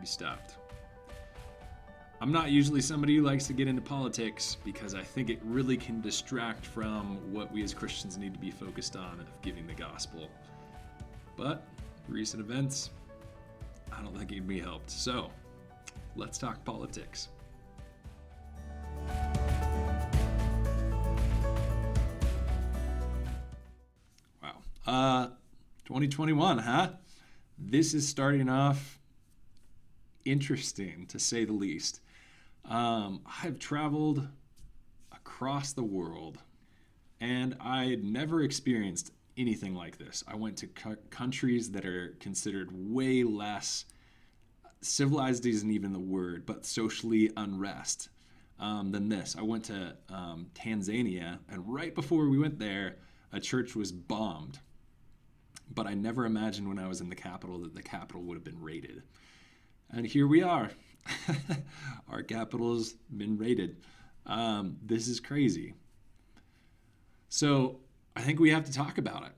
be stopped. I'm not usually somebody who likes to get into politics because I think it really can distract from what we as Christians need to be focused on of giving the gospel. But recent events, I don't think it'd be helped. So let's talk politics. Wow. 2021, huh? This is starting off interesting, to say the least. I've traveled across the world, and I had never experienced anything like this. I went to countries that are considered way less civilized, isn't even the word, but socially unrest than this. I went to Tanzania, and right before we went there, a church was bombed. But I never imagined when I was in the capital that the capital would have been raided. And here we are. Our capital's been raided. This is crazy. So I think we have to talk about it.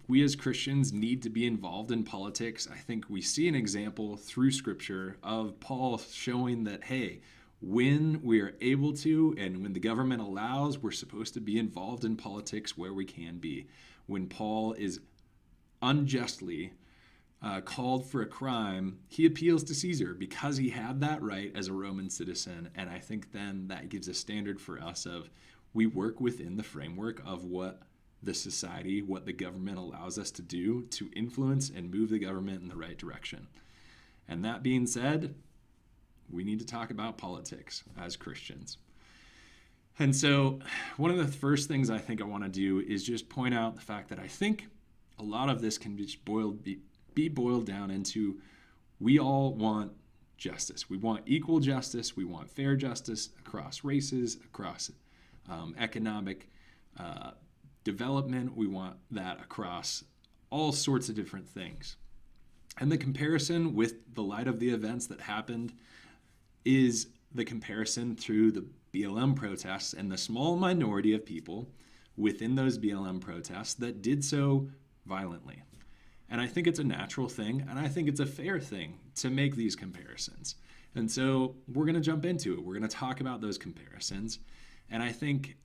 We as Christians need to be involved in politics. I think we see an example through Scripture of Paul showing that, hey, when we are able to and when the government allows, we're supposed to be involved in politics where we can be. When Paul is unjustly called for a crime, he appeals to Caesar because he had that right as a Roman citizen. And I think then that gives a standard for us of we work within the framework of what the society, what the government allows us to do to influence and move the government in the right direction. And that being said, we need to talk about politics as Christians. And so one of the first things I think I want to do is just point out the fact that I think a lot of this can be boiled down into we all want justice. We want equal justice. We want fair justice across races, across economic development. We want that across all sorts of different things. And the comparison with the light of the events that happened is the comparison through the BLM protests and the small minority of people within those BLM protests that did so violently. And I think it's a natural thing, and I think it's a fair thing to make these comparisons. And so we're going to jump into it. We're going to talk about those comparisons, and I think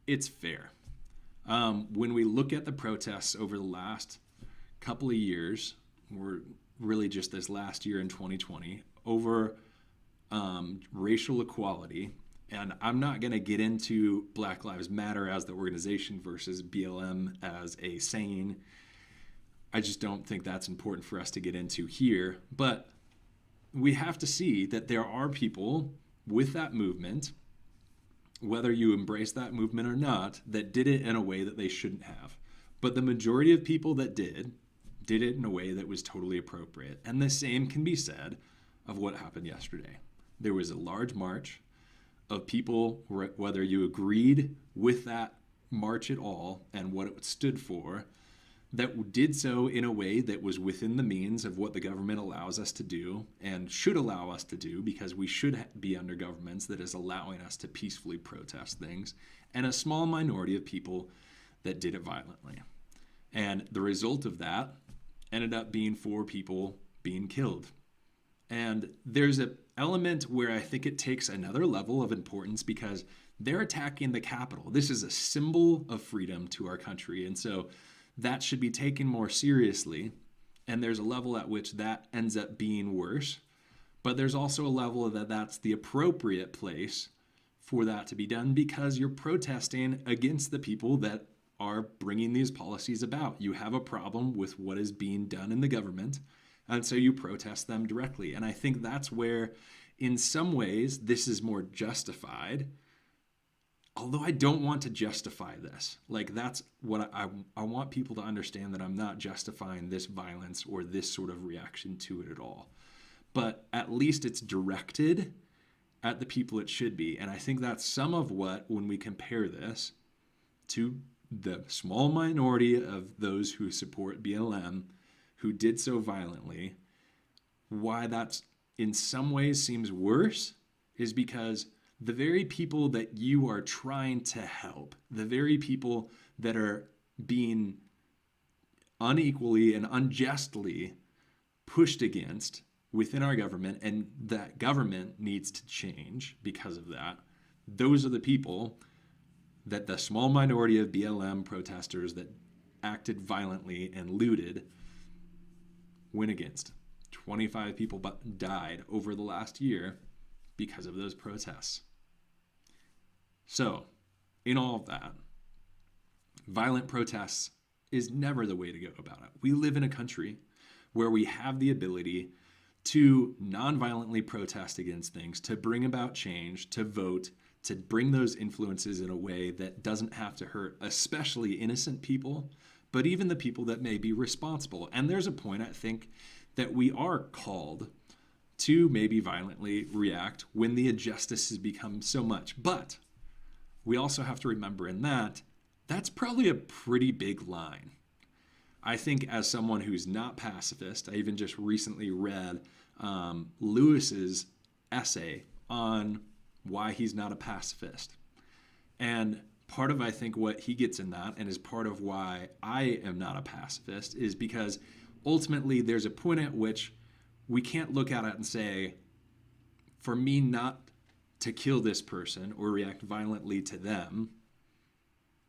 it's fair. When we look at the protests over the last couple of years, or really just this last year in 2020, over racial equality, and I'm not going to get into Black Lives Matter as the organization versus BLM as a saying. I just don't think that's important for us to get into here. But we have to see that there are people with that movement, whether you embrace that movement or not, that did it in a way that they shouldn't have. But the majority of people that did it in a way that was totally appropriate. And the same can be said of what happened yesterday. There was a large march of people, whether you agreed with that march at all and what it stood for, that did so in a way that was within the means of what the government allows us to do and should allow us to do, because we should be under governments that is allowing us to peacefully protest things, and a small minority of people that did it violently. And the result of that ended up being 4 people being killed. And there's an element where I think it takes another level of importance because they're attacking the Capitol. This is a symbol of freedom to our country. And so that should be taken more seriously. And there's a level at which that ends up being worse. But there's also a level that that's the appropriate place for that to be done because you're protesting against the people that are bringing these policies about. You have a problem with what is being done in the government, and so you protest them directly. And I think that's where, in some ways, this is more justified. Although I don't want to justify this. Like, that's what I want people to understand, that I'm not justifying this violence or this sort of reaction to it at all. But at least it's directed at the people it should be. And I think that's some of what, when we compare this to the small minority of those who support BLM, who did so violently, why that's in some ways seems worse is because the very people that you are trying to help, the very people that are being unequally and unjustly pushed against within our government, and that government needs to change because of that. Those are the people that the small minority of BLM protesters that acted violently and looted went against. 25 people died over the last year because of those protests. So, in all of that, violent protests is never the way to go about it. We live in a country where we have the ability to non-violently protest against things, to bring about change, to vote, to bring those influences in a way that doesn't have to hurt, especially innocent people, but even the people that may be responsible. And there's a point, I think, that we are called to maybe violently react when the injustice has become so much. But we also have to remember in that, that's probably a pretty big line. I think as someone who's not pacifist, I even just recently read Lewis's essay on why he's not a pacifist. And part of, I think, what he gets in that, and is part of why I am not a pacifist, is because ultimately there's a point at which we can't look at it and say, for me not to kill this person or react violently to them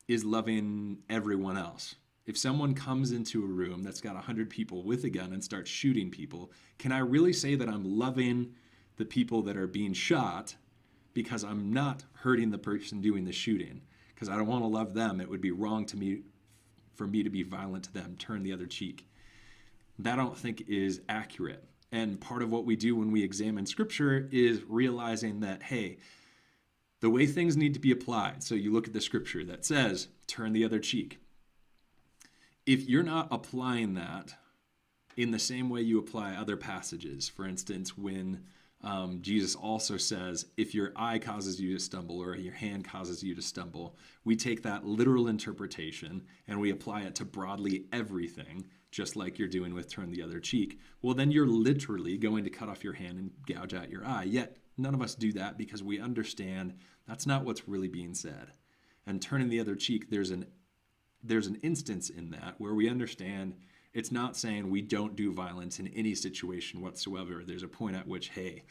is loving everyone else. If someone comes into a room that's got 100 people with a gun and starts shooting people, can I really say that I'm loving the people that are being shot because I'm not hurting the person doing the shooting? Because I don't want to love them. It would be wrong to me for me to be violent to them, turn the other cheek. That I don't think is accurate. And part of what we do when we examine scripture is realizing that, hey, the way things need to be applied. So you look at the scripture that says, turn the other cheek. If you're not applying that in the same way you apply other passages, for instance, when Jesus also says, if your eye causes you to stumble or your hand causes you to stumble, we take that literal interpretation and we apply it to broadly everything, just like you're doing with turn the other cheek. Well, then you're literally going to cut off your hand and gouge out your eye. Yet none of us do that because we understand that's not what's really being said. And turning the other cheek, there's an instance in that where we understand it's not saying we don't do violence in any situation whatsoever. There's a point at which, hey,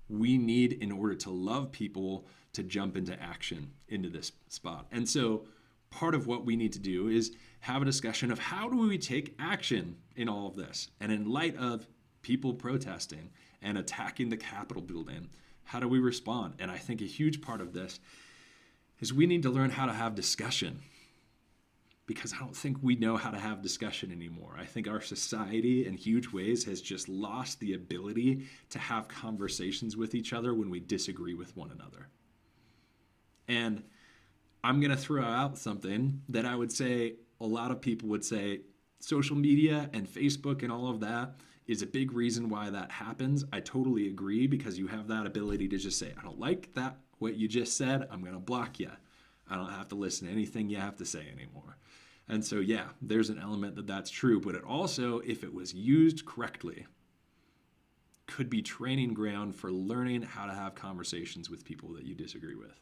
we need, in order to love people, to jump into action into this spot. And so part of what we need to do is have a discussion of how do we take action in all of this? And in light of people protesting and attacking the Capitol building, how do we respond? And I think a huge part of this is we need to learn how to have discussion, because I don't think we know how to have discussion anymore. I think our society in huge ways has just lost the ability to have conversations with each other when we disagree with one another. And I'm going to throw out something that I would say a lot of people would say social media and Facebook and all of that is a big reason why that happens. I totally agree, because you have that ability to just say, I don't like that, what you just said, I'm going to block you. I don't have to listen to anything you have to say anymore. And so, yeah, there's an element that that's true, but it also, if it was used correctly, could be training ground for learning how to have conversations with people that you disagree with,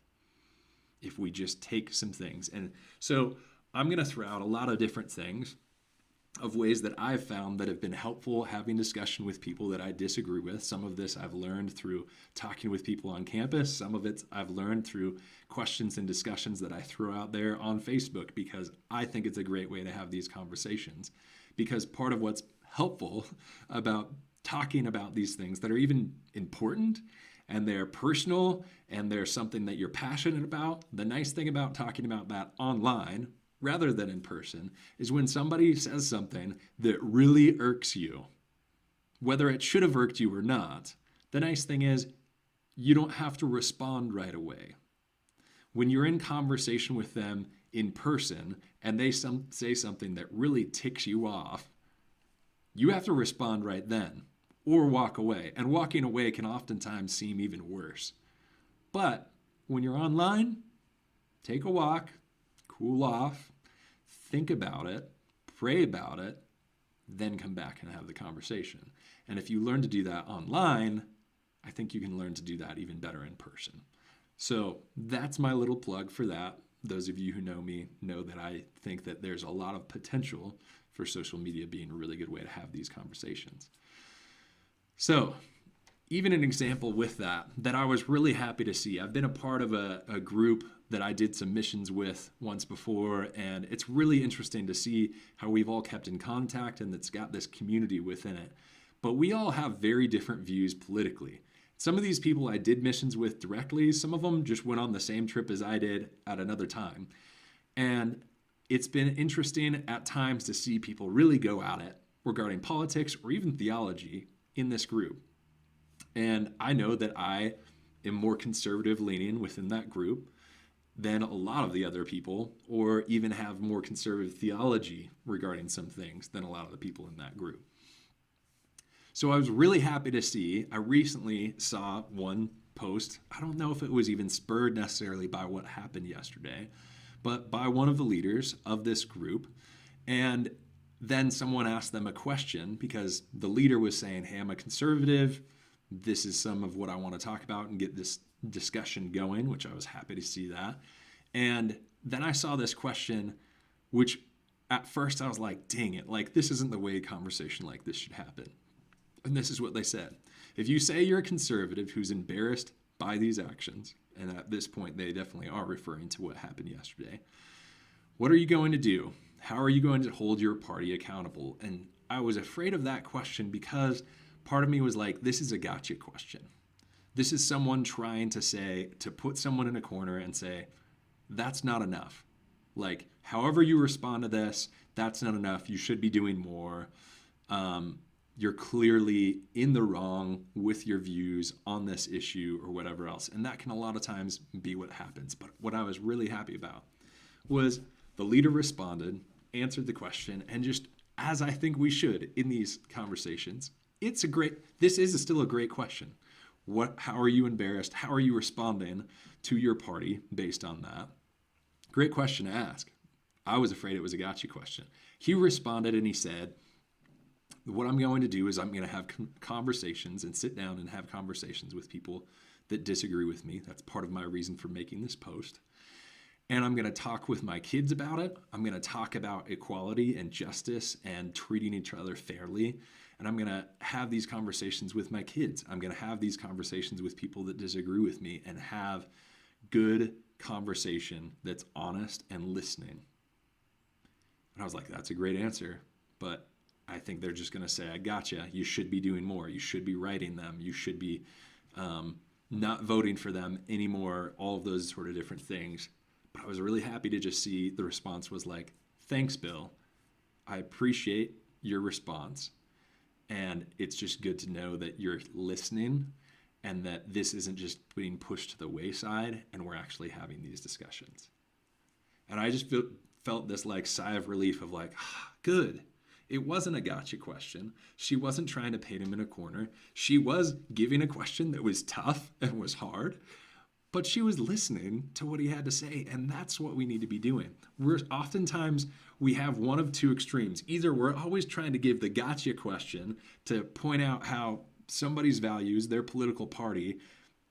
if we just take some things. And so I'm going to throw out a lot of different things of ways that I've found that have been helpful having discussion with people that I disagree with. Some of this I've learned through talking with people on campus. Some of it I've learned through questions and discussions that I throw out there on Facebook, because I think it's a great way to have these conversations. Because part of what's helpful about talking about these things that are even important and they're personal and they're something that you're passionate about, the nice thing about talking about that online rather than in person is when somebody says something that really irks you, whether it should have irked you or not, the nice thing is you don't have to respond right away. When you're in conversation with them in person and they say something that really ticks you off, you have to respond right then or walk away. And walking away can oftentimes seem even worse. But when you're online, take a walk, cool off, think about it, pray about it, then come back and have the conversation. And if you learn to do that online, I think you can learn to do that even better in person. So that's my little plug for that. Those of you who know me know that I think that there's a lot of potential for social media being a really good way to have these conversations. So, even an example with that I was really happy to see. I've been a part of a group that I did some missions with once before, and it's really interesting to see how we've all kept in contact and it's got this community within it. But we all have very different views politically. Some of these people I did missions with directly, some of them just went on the same trip as I did at another time. And it's been interesting at times to see people really go at it regarding politics or even theology in this group. And I know that I am more conservative leaning within that group than a lot of the other people, or even have more conservative theology regarding some things than a lot of the people in that group. So I was really happy to see, I recently saw one post. I don't know if it was even spurred necessarily by what happened yesterday, but by one of the leaders of this group. And then someone asked them a question because the leader was saying, hey, I'm a conservative. This is some of what I want to talk about and get this discussion going, which I was happy to see that. And then I saw this question, which at first I was like, dang it, like this isn't the way a conversation like this should happen. And this is what they said. If you say you're a conservative who's embarrassed by these actions, and at this point they definitely are referring to what happened yesterday, what are you going to do? How are you going to hold your party accountable? And I was afraid of that question because part of me was like, this is a gotcha question. This is someone trying to put someone in a corner and say, that's not enough. Like, however you respond to this, that's not enough. You should be doing more. You're clearly in the wrong with your views on this issue or whatever else. And that can a lot of times be what happens. But what I was really happy about was the leader responded, answered the question, and just as I think we should in these conversations, this is still a great question. How are you embarrassed? How are you responding to your party based on that? Great question to ask. I was afraid it was a gotcha question. He responded and he said, what I'm going to do is I'm going to have conversations and sit down and have conversations with people that disagree with me. That's part of my reason for making this post. And I'm going to talk with my kids about it. I'm going to talk about equality and justice and treating each other fairly. And I'm going to have these conversations with my kids. I'm going to have these conversations with people that disagree with me and have good conversation that's honest and listening. And I was like, that's a great answer. But I think they're just going to say, I gotcha. You should be doing more. You should be writing them. You should be not voting for them anymore. All of those sort of different things. But I was really happy to just see the response was like, thanks, Bill. I appreciate your response. And it's just good to know that you're listening and that this isn't just being pushed to the wayside and we're actually having these discussions. And I just felt this like sigh of relief of like, good. It wasn't a gotcha question. She wasn't trying to paint him in a corner. She was giving a question that was tough and was hard, but she was listening to what he had to say, and that's what we need to be doing. Oftentimes, we have one of two extremes. Either we're always trying to give the gotcha question to point out how somebody's values, their political party,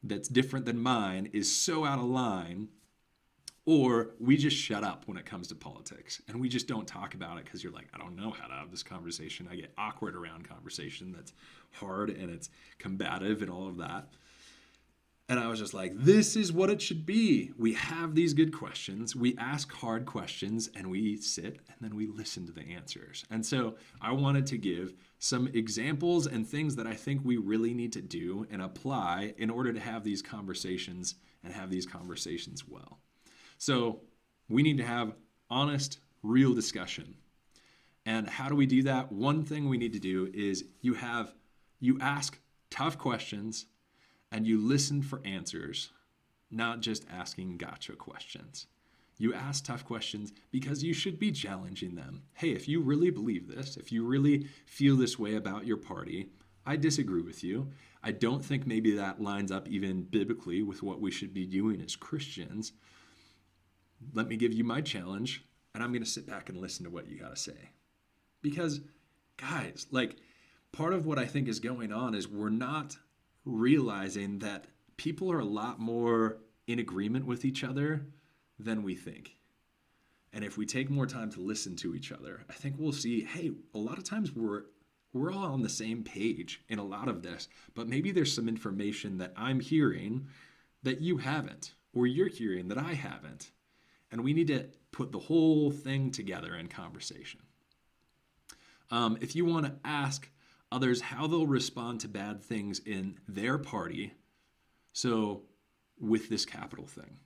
that's different than mine, is so out of line, or we just shut up when it comes to politics, and we just don't talk about it because you're like, I don't know how to have this conversation. I get awkward around conversation that's hard and it's combative and all of that. And I was just like, this is what it should be. We have these good questions. We ask hard questions and we sit and then we listen to the answers. And so I wanted to give some examples and things that I think we really need to do and apply in order to have these conversations and have these conversations well. So we need to have honest, real discussion. And how do we do that? One thing we need to do is you ask tough questions and you listen for answers, not just asking gotcha questions. You ask tough questions because you should be challenging them. Hey, if you really believe this, if you really feel this way about your party, I disagree with you. I don't think maybe that lines up even biblically with what we should be doing as Christians. Let me give you my challenge, and I'm going to sit back and listen to what you got to say. Because, guys, like, part of what I think is going on is we're not realizing that people are a lot more in agreement with each other than we think. And if we take more time to listen to each other, I think we'll see, hey, a lot of times we're We're all on the same page in a lot of this, but maybe there's some information that I'm hearing that you haven't, or you're hearing that I haven't. And we need to put the whole thing together in conversation. If you want to ask others how they'll respond to bad things in their party, so with this capital thing,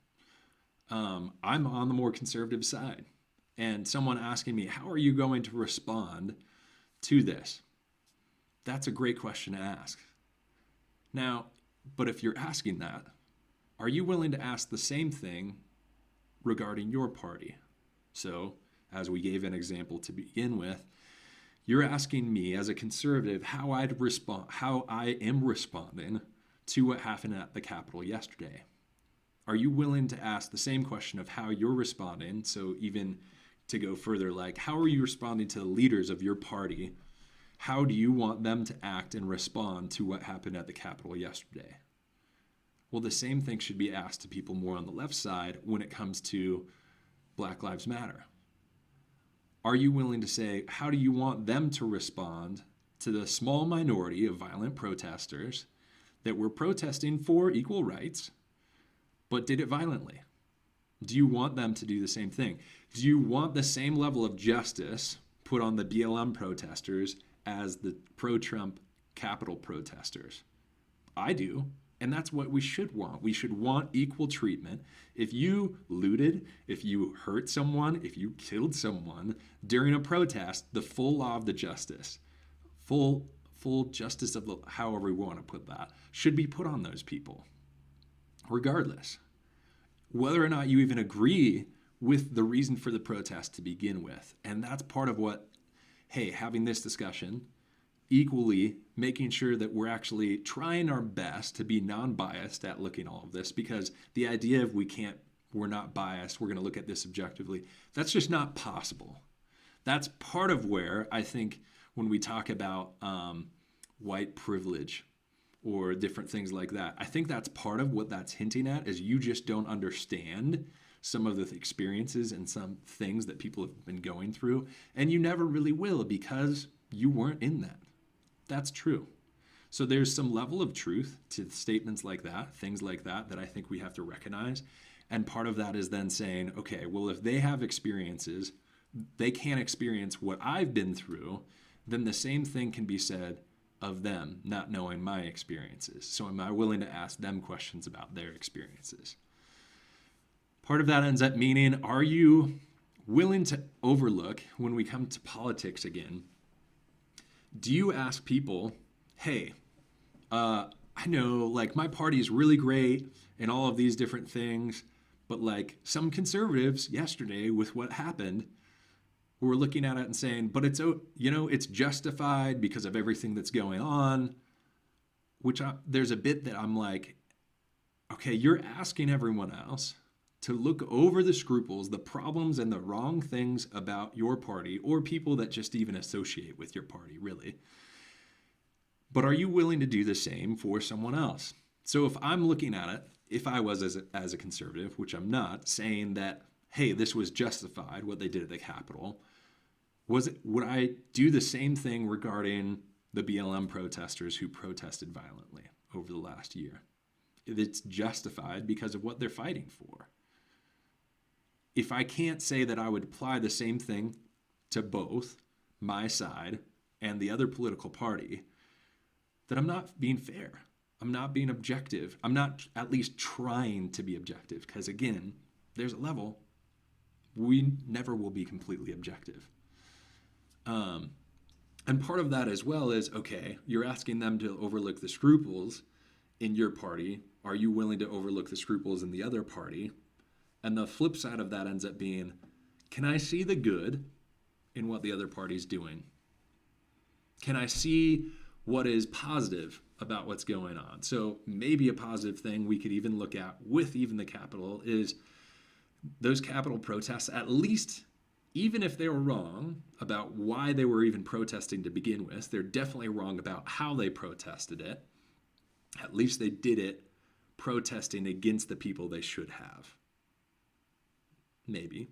I'm on the more conservative side. And someone asking me, how are you going to respond to this? That's a great question to ask. Now, but if you're asking that, are you willing to ask the same thing regarding your party? So, as we gave an example to begin with, you're asking me as a conservative how I am responding to what happened at the Capitol yesterday. Are you willing to ask the same question of how you're responding? So even to go further, like, how are you responding to the leaders of your party? How do you want them to act and respond to what happened at the Capitol yesterday? Well, the same thing should be asked to people more on the left side when it comes to Black Lives Matter. Are you willing to say, how do you want them to respond to the small minority of violent protesters that were protesting for equal rights, but did it violently? Do you want them to do the same thing? Do you want the same level of justice put on the BLM protesters as the pro-Trump Capitol protesters? I do. And that's what we should want. We should want equal treatment. If you looted, if you hurt someone, if you killed someone during a protest, the full law of the justice, full justice of the, however we want to put that, should be put on those people, regardless. Whether or not you even agree with the reason for the protest to begin with. And that's part of what, hey, having this discussion, equally making sure that we're actually trying our best to be non-biased at looking at all of this, because the idea of we're not biased, we're going to look at this objectively, that's just not possible. That's part of where I think when we talk about white privilege or different things like that, I think that's part of what that's hinting at, is you just don't understand some of the experiences and some things that people have been going through, and you never really will because you weren't in that. That's true. So there's some level of truth to statements like that, things like that, that I think we have to recognize. And part of that is then saying, okay, well, if they have experiences, they can't experience what I've been through, then the same thing can be said of them not knowing my experiences. So am I willing to ask them questions about their experiences? Part of that ends up meaning, are you willing to overlook, when we come to politics again, do you ask people, hey, I know like my party is really great and all of these different things, but like some conservatives yesterday with what happened were looking at it and saying, but it's justified because of everything that's going on, there's a bit that I'm like, okay, you're asking everyone else to look over the scruples, the problems, and the wrong things about your party or people that just even associate with your party, really. But are you willing to do the same for someone else? So if I'm looking at it, if I was as a conservative, which I'm not, saying that, hey, this was justified, what they did at the Capitol, would I do the same thing regarding the BLM protesters who protested violently over the last year? It's justified because of what they're fighting for. If I can't say that I would apply the same thing to both my side and the other political party, then I'm not being fair. I'm not being objective. I'm not at least trying to be objective, because again, there's a level we never will be completely objective. And part of that as well is, okay, you're asking them to overlook the scruples in your party. Are you willing to overlook the scruples in the other party? And the flip side of that ends up being, can I see the good in what the other party's doing? Can I see what is positive about what's going on? So maybe a positive thing we could even look at with even the Capitol is those Capitol protests, at least, even if they were wrong about why they were even protesting to begin with, they're definitely wrong about how they protested it. At least they did it protesting against the people they should have. Maybe.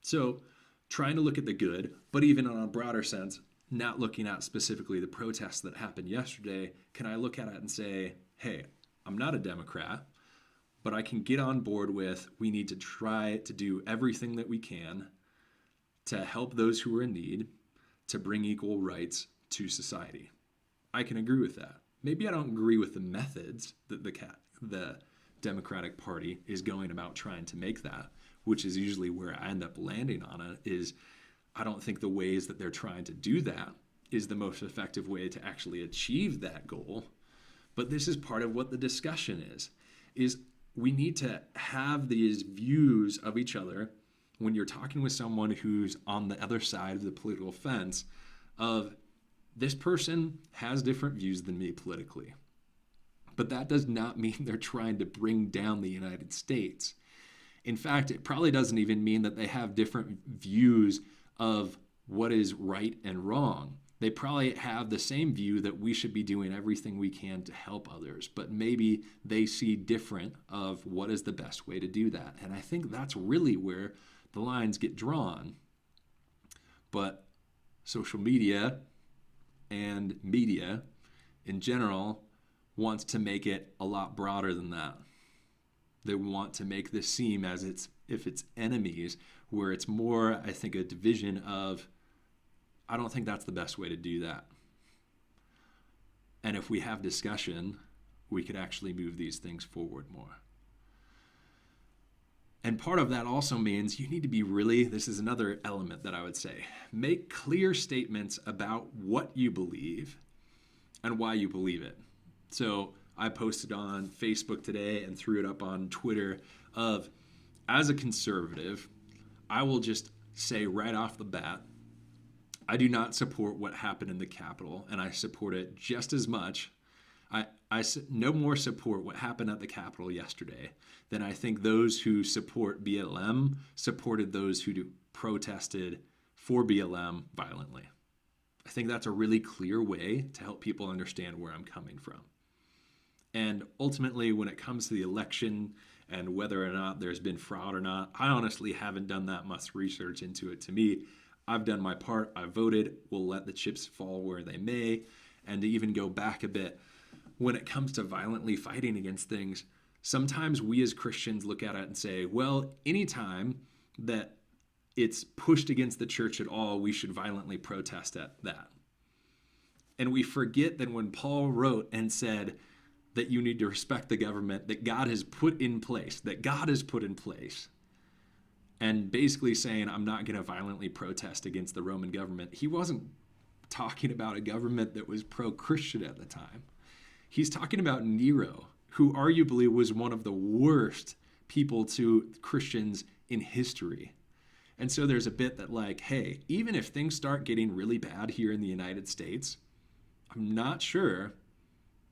So trying to look at the good, but even on a broader sense, not looking at specifically the protests that happened yesterday, can I look at it and say, hey, I'm not a Democrat, but I can get on board with we need to try to do everything that we can to help those who are in need, to bring equal rights to society. I can agree with that. Maybe I don't agree with the methods that the Democratic Party is going about trying to make that, which is usually where I end up landing on it, is I don't think the ways that they're trying to do that is the most effective way to actually achieve that goal. But this is part of what the discussion is we need to have these views of each other when you're talking with someone who's on the other side of the political fence of this person has different views than me politically. But that does not mean they're trying to bring down the United States. In fact, it probably doesn't even mean that they have different views of what is right and wrong. They probably have the same view that we should be doing everything we can to help others, but maybe they see different of what is the best way to do that. And I think that's really where the lines get drawn. But social media and media in general wants to make it a lot broader than that. They want to make this seem as if it's enemies, where it's more, I think, a division of, I don't think that's the best way to do that. And if we have discussion, we could actually move these things forward more. And part of that also means you need to be really, this is another element that I would say, make clear statements about what you believe and why you believe it. So I posted on Facebook today and threw it up on Twitter of, as a conservative, I will just say right off the bat, I do not support what happened in the Capitol, and I support it just as much. I no more support what happened at the Capitol yesterday than I think those who support BLM supported those who protested for BLM violently. I think that's a really clear way to help people understand where I'm coming from. And ultimately, when it comes to the election and whether or not there's been fraud or not, I honestly haven't done that much research into it. To me, I've done my part. I voted. We'll let the chips fall where they may. And to even go back a bit, when it comes to violently fighting against things, sometimes we as Christians look at it and say, well, anytime that it's pushed against the church at all, we should violently protest at that. And we forget that when Paul wrote and said that you need to respect the government that God has put in place, and basically saying, I'm not going to violently protest against the Roman government, he wasn't talking about a government that was pro-Christian at the time. He's talking about Nero, who arguably was one of the worst people to Christians in history. And so there's a bit that like, hey, even if things start getting really bad here in the United States, I'm not sure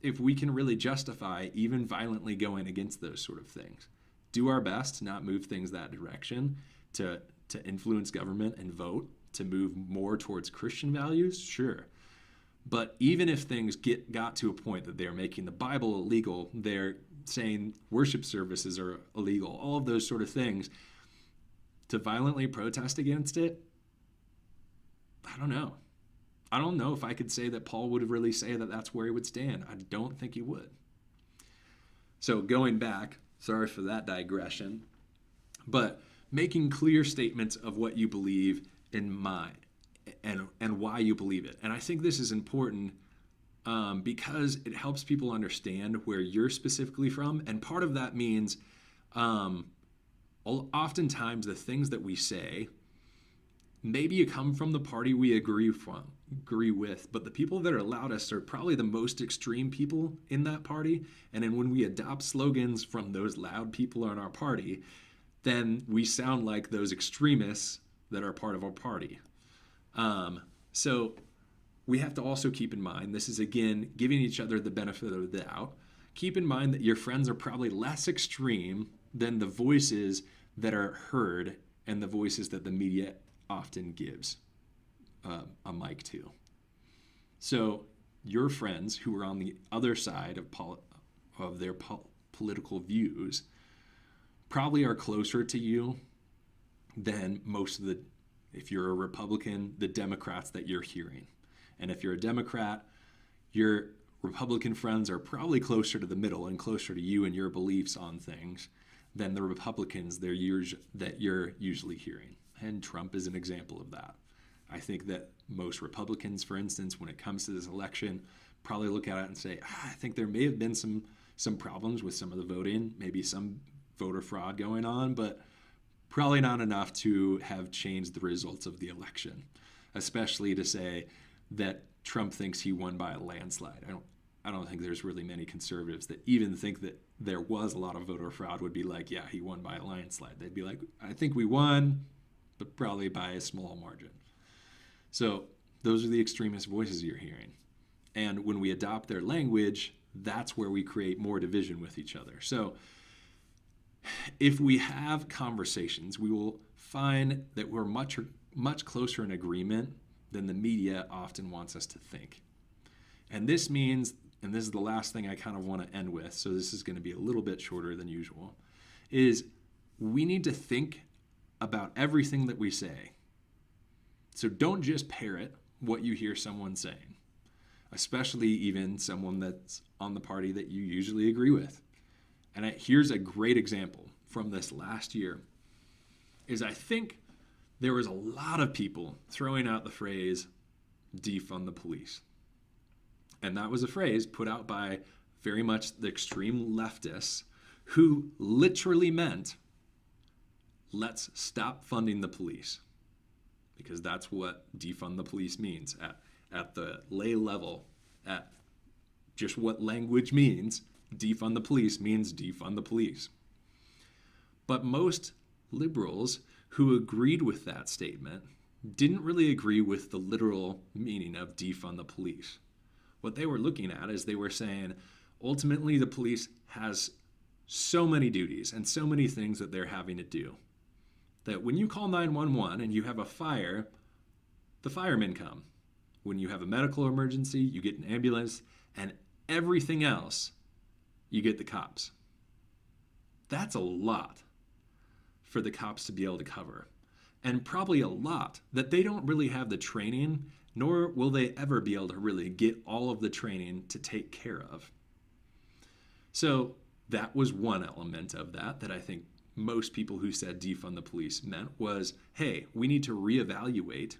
if we can really justify even violently going against those sort of things. Do our best to not move things that direction, to influence government and vote, to move more towards Christian values, sure. But even if things got to a point that they're making the Bible illegal, they're saying worship services are illegal, all of those sort of things, to violently protest against it, I don't know. I don't know if I could say that Paul would really say that that's where he would stand. I don't think he would. So going back, sorry for that digression, but making clear statements of what you believe in mind and why you believe it. And I think this is important because it helps people understand where you're specifically from. And part of that means oftentimes the things that we say, maybe you come from the party we agree with, but the people that are loudest are probably the most extreme people in that party. And then when we adopt slogans from those loud people in our party, then we sound like those extremists that are part of our party. So we have to also keep in mind, this is again, giving each other the benefit of the doubt. Keep in mind that your friends are probably less extreme than the voices that are heard and the voices that the media often gives a mic to. So your friends who are on the other side of their political views probably are closer to you than most of the, if you're a Republican, the Democrats that you're hearing. And if you're a Democrat, your Republican friends are probably closer to the middle and closer to you and your beliefs on things than the Republicans that you're usually hearing. And Trump is an example of that. I think that most Republicans, for instance, when it comes to this election, probably look at it and say, I think there may have been some problems with some of the voting, maybe some voter fraud going on, but probably not enough to have changed the results of the election, especially to say that Trump thinks he won by a landslide. I don't think there's really many conservatives that even think that there was a lot of voter fraud would be like, yeah, he won by a landslide. They'd be like, I think we won, but probably by a small margin. So those are the extremist voices you're hearing. And when we adopt their language, that's where we create more division with each other. So if we have conversations, we will find that we're much closer in agreement than the media often wants us to think. And this means, and this is the last thing I kind of want to end with, so this is going to be a little bit shorter than usual, is we need to think about everything that we say. So don't just parrot what you hear someone saying, especially even someone that's on the party that you usually agree with. And here's a great example from this last year, is I think there was a lot of people throwing out the phrase, defund the police. And that was a phrase put out by very much the extreme leftists who literally meant, let's stop funding the police. Because that's what defund the police means at the lay level, at just what language means. Defund the police means defund the police. But most liberals who agreed with that statement didn't really agree with the literal meaning of defund the police. What they were looking at is they were saying, ultimately the police has so many duties and so many things that they're having to do that when you call 911 and you have a fire, the firemen come. When you have a medical emergency, you get an ambulance, and everything else, you get the cops. That's a lot for the cops to be able to cover, and probably a lot that they don't really have the training, nor will they ever be able to really get all of the training to take care of. So that was one element of that I think most people who said defund the police meant was, hey, we need to reevaluate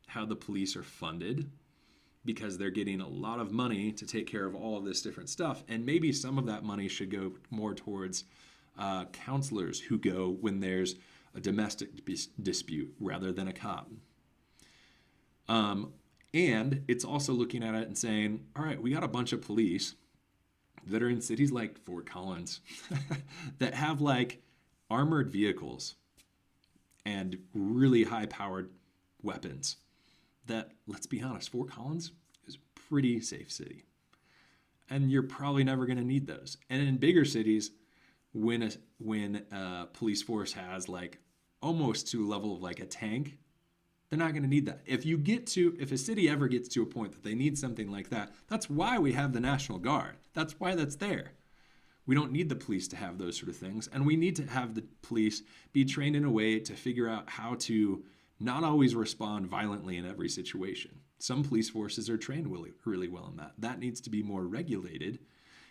how the police are funded because they're getting a lot of money to take care of all of this different stuff. And maybe some of that money should go more towards counselors who go when there's a domestic dispute rather than a cop. And it's also looking at it and saying, all right, we got a bunch of police that are in cities like Fort Collins that have like armored vehicles and really high-powered weapons that, let's be honest, Fort Collins is a pretty safe city. And you're probably never going to need those. And in bigger cities, when a police force has like almost to a level of like a tank, they're not going to need that. If a city ever gets to a point that they need something like that, that's why we have the National Guard. That's why that's there. We don't need the police to have those sort of things. And we need to have the police be trained in a way to figure out how to not always respond violently in every situation. Some police forces are trained really well in that. That needs to be more regulated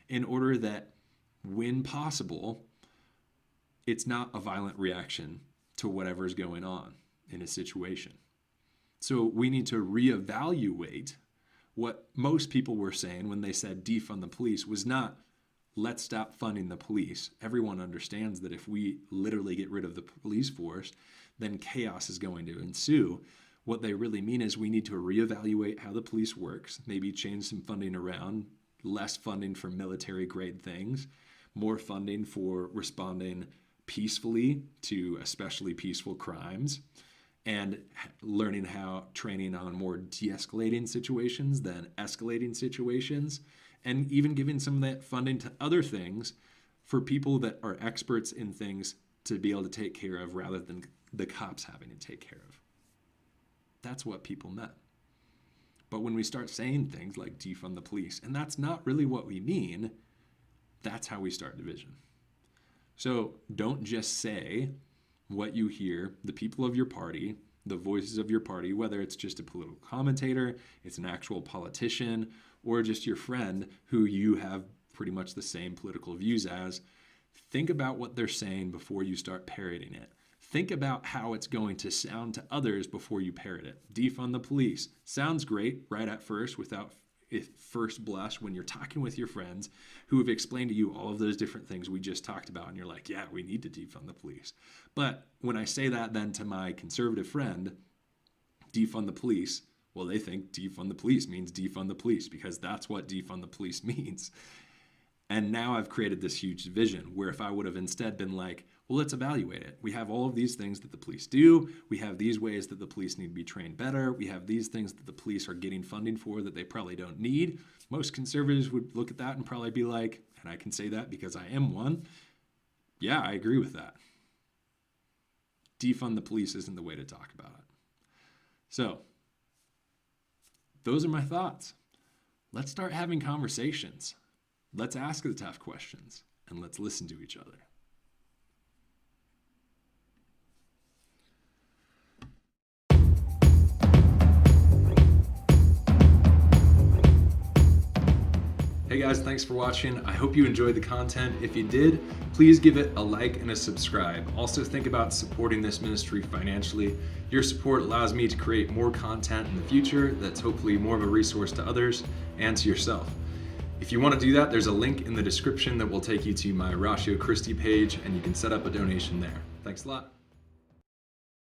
in order that, when possible, it's not a violent reaction to whatever is going on in a situation. So we need to reevaluate what most people were saying when they said defund the police was not, let's stop funding the police. Everyone understands that if we literally get rid of the police force, then chaos is going to ensue. What they really mean is we need to reevaluate how the police works, maybe change some funding around, less funding for military-grade things, more funding for responding peacefully to especially peaceful crimes, and learning how training on more de-escalating situations than escalating situations, and even giving some of that funding to other things for people that are experts in things to be able to take care of rather than the cops having to take care of. That's what people meant. But when we start saying things like defund the police, and that's not really what we mean, that's how we start division. So don't just say what you hear the people of your party, the voices of your party, whether it's just a political commentator, it's an actual politician, or just your friend who you have pretty much the same political views as. Think about what they're saying before you start parroting it. Think about how it's going to sound to others before you parrot it. Defund the police. Sounds great right at first without first blush when you're talking with your friends who have explained to you all of those different things we just talked about, and you're like, yeah, we need to defund the police. But when I say that then to my conservative friend, defund the police, well, they think defund the police means defund the police because that's what defund the police means. And now I've created this huge division where if I would have instead been like, well, let's evaluate it. We have all of these things that the police do. We have these ways that the police need to be trained better. We have these things that the police are getting funding for that they probably don't need. Most conservatives would look at that and probably be like, and I can say that because I am one, yeah, I agree with that. Defund the police isn't the way to talk about it. So, those are my thoughts. Let's start having conversations. Let's ask the tough questions, and let's listen to each other. Hey guys, thanks for watching. I hope you enjoyed the content. If you did, please give it a like and a subscribe. Also think about supporting this ministry financially. Your support allows me to create more content in the future that's hopefully more of a resource to others and to yourself. If you want to do that, there's a link in the description that will take you to my Ratio Christi page, and you can set up a donation there. Thanks a lot.